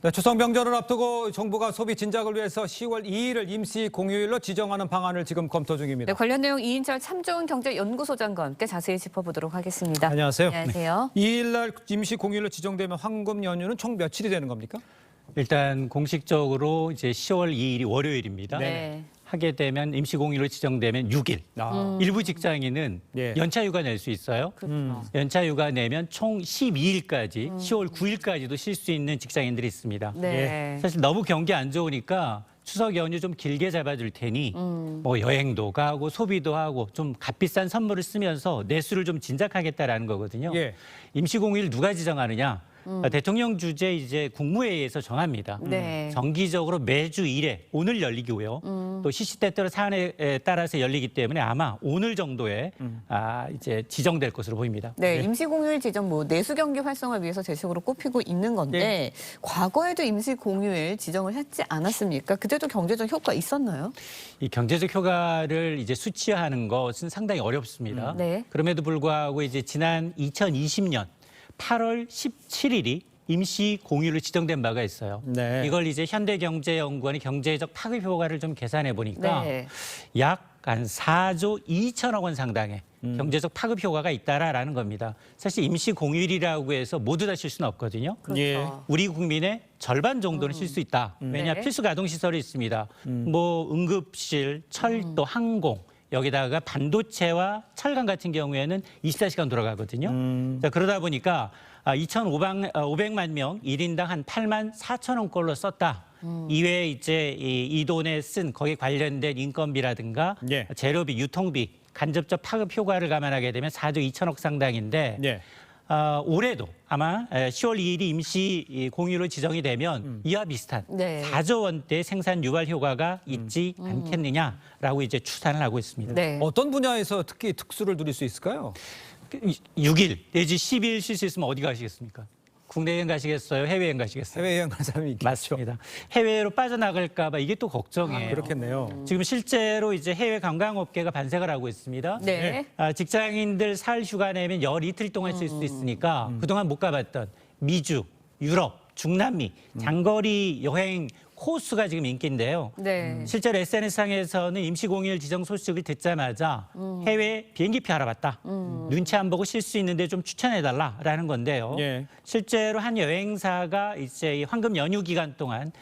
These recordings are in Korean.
네, 추석 명절을 앞두고 정부가 소비 진작을 위해서 10월 2일을 임시 공휴일로 지정하는 방안을 지금 검토 중입니다. 네, 관련 내용 이인철 참좋은경제연구소장과 함께 자세히 짚어보도록 하겠습니다. 안녕하세요. 안녕하세요. 2일 날 임시 공휴일로 지정되면 황금 연휴는 총 며칠이 되는 겁니까? 일단 공식적으로 이제 10월 2일이 월요일입니다. 네. 하게 되면 임시공휴일로 지정되면 6일. 일부 직장인은 예. 연차휴가 낼 수 있어요. 그렇죠. 연차휴가 내면 총 12일까지, 10월 9일까지도 쉴 수 있는 직장인들이 있습니다. 네. 사실 너무 경기 안 좋으니까 추석 연휴 좀 길게 잡아줄 테니 뭐 여행도 가고 소비도 하고 좀 값비싼 선물을 쓰면서 내수를 좀 진작하겠다라는 거거든요. 예. 임시공휴일 누가 지정하느냐? 대통령 주재 이제 국무회의에서 정합니다. 네. 정기적으로 매주 1회 오늘 열리고요. 또 시시때때로 사안에 따라서 열리기 때문에 아마 오늘 정도에 이제 지정될 것으로 보입니다. 네, 임시공휴일 지정 내수 경기 활성화 위해서 제식으로 꼽히고 있는 건데 과거에도 임시공휴일 지정을 했지 않았습니까? 그때도 경제적 효과 있었나요? 이 경제적 효과를 이제 수치화하는 것은 상당히 어렵습니다. 네. 그럼에도 불구하고 이제 지난 2020년 8월 17일이 임시 공휴일로 지정된 바가 있어요. 네. 이걸 이제 현대경제연구원이 경제적 파급 효과를 좀 계산해 보니까 네. 약 한 4조 2천억 원 상당의 경제적 파급 효과가 있다라는 겁니다. 사실 임시 공휴일이라고 해서 모두 다 쉴 수는 없거든요. 그렇죠. 예. 우리 국민의 절반 정도는 쉴 수 있다. 왜냐 네. 필수 가동 시설이 있습니다. 뭐 응급실, 철도, 항공. 여기다가 반도체와 철강 같은 경우에는 24시간 돌아가거든요. 자, 그러다 보니까 2,500만 명, 1인당 한 8만 4천 원꼴로 썼다. 이외에 이제 이 돈에 쓴 거기에 관련된 인건비라든가 예. 재료비, 유통비, 간접적 파급 효과를 감안하게 되면 4조 2천억 상당인데 예. 올해도 아마 10월 2일이 임시 공휴일로 지정이 되면 이와 비슷한 네. 4조 원대의 생산 유발 효과가 있지 않겠느냐라고 이제 추산을 하고 있습니다. 네. 어떤 분야에서 특히 특수를 누릴 수 있을까요? 6일 내지 10일 쉴 수 있으면 어디 가시겠습니까? 국내 여행 가시겠어요? 해외여행 가시겠어요? 해외여행 가는 사람이 있겠죠. 맞습니다. 해외로 빠져나갈까 봐 이게 또 걱정이에요. 그렇겠네요. 지금 실제로 이제 해외 관광업계가 반색을 하고 있습니다. 네. 직장인들 설 휴가 내면 열 이틀 동안 쓸 수 있으니까 그동안 못 가봤던 미주, 유럽, 중남미 장거리 여행 코스가 지금 인기인데요. 네. 실제로 SNS상에서는 임시공휴일 지정 소식을 듣자마자 해외 비행기표 알아봤다. 눈치 안 보고 쉴 수 있는데 좀 추천해달라라는 건데요. 예. 실제로 한 여행사가 이제 이 황금 연휴 기간 동안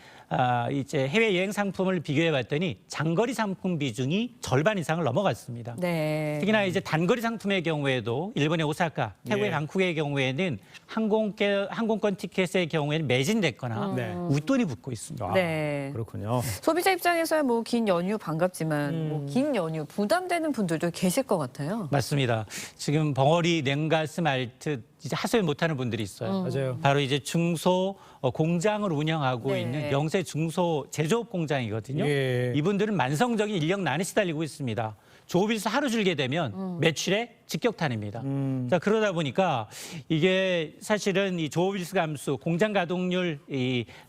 이제 해외 여행 상품을 비교해 봤더니 장거리 상품 비중이 절반 이상을 넘어갔습니다. 네. 특히나 이제 단거리 상품의 경우에도 일본의 오사카, 태국의 예. 방콕의 경우에는 항공권 티켓의 경우에는 매진됐거나 네. 웃돈이 붙고 있습니다. 네. 그렇군요. 소비자 입장에서야 긴 연휴 반갑지만 긴 연휴 부담되는 분들도 계실 것 같아요. 맞습니다. 지금 벙어리 냉가슴 앓듯 이제 하소연 못하는 분들이 있어요. 맞아요. 바로 이제 중소 공장을 운영하고 네. 있는 영세 중소 제조업 공장이거든요. 예. 이분들은 만성적인 인력난에 시달리고 있습니다. 조업일수 하루 줄게 되면 매출에 직격탄입니다. 자, 그러다 보니까 이게 사실은 이 조업일수 감소, 공장 가동률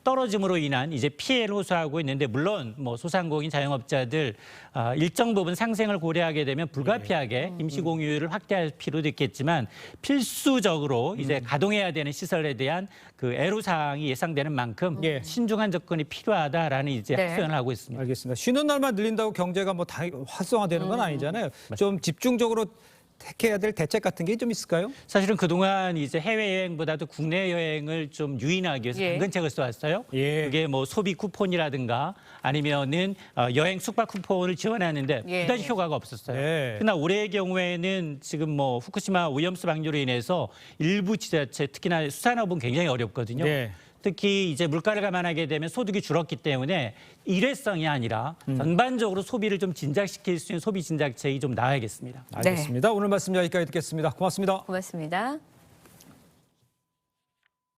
떨어짐으로 인한 이제 피해를 호소하고 있는데 물론 뭐 소상공인 자영업자들 일정 부분 상생을 고려하게 되면 불가피하게 임시공휴일을 확대할 필요도 있겠지만 필수적으로 이제 가동해야 되는 시설에 대한 그 애로사항이 예상되는 만큼 예. 신중한 접근이 필요하다라는 이제 네. 합의를 하고 있습니다. 알겠습니다. 쉬는 날만 늘린다고 경제가 뭐 다 활성화되는 건 아니잖아요. 좀 집중적으로 택해야 될 대책 같은 게 좀 있을까요? 사실은 그동안 이제 해외여행보다도 국내 여행을 좀 유인하기 위해서 예. 당근책을 써왔어요. 예. 그게 뭐 소비 쿠폰이라든가 아니면은 여행 숙박 쿠폰을 지원하는데 예. 그다지 효과가 없었어요. 예. 그러나 올해의 경우에는 지금 뭐 후쿠시마 오염수 방류로 인해서 일부 지자체 특히나 수산업은 굉장히 어렵거든요. 예. 특히 이제 물가를 감안하게 되면 소득이 줄었기 때문에 일회성이 아니라 전반적으로 소비를 좀 진작시킬 수 있는 소비 진작책이 좀 나와야겠습니다. 알겠습니다. 오늘 말씀 여기까지 듣겠습니다. 고맙습니다. 고맙습니다.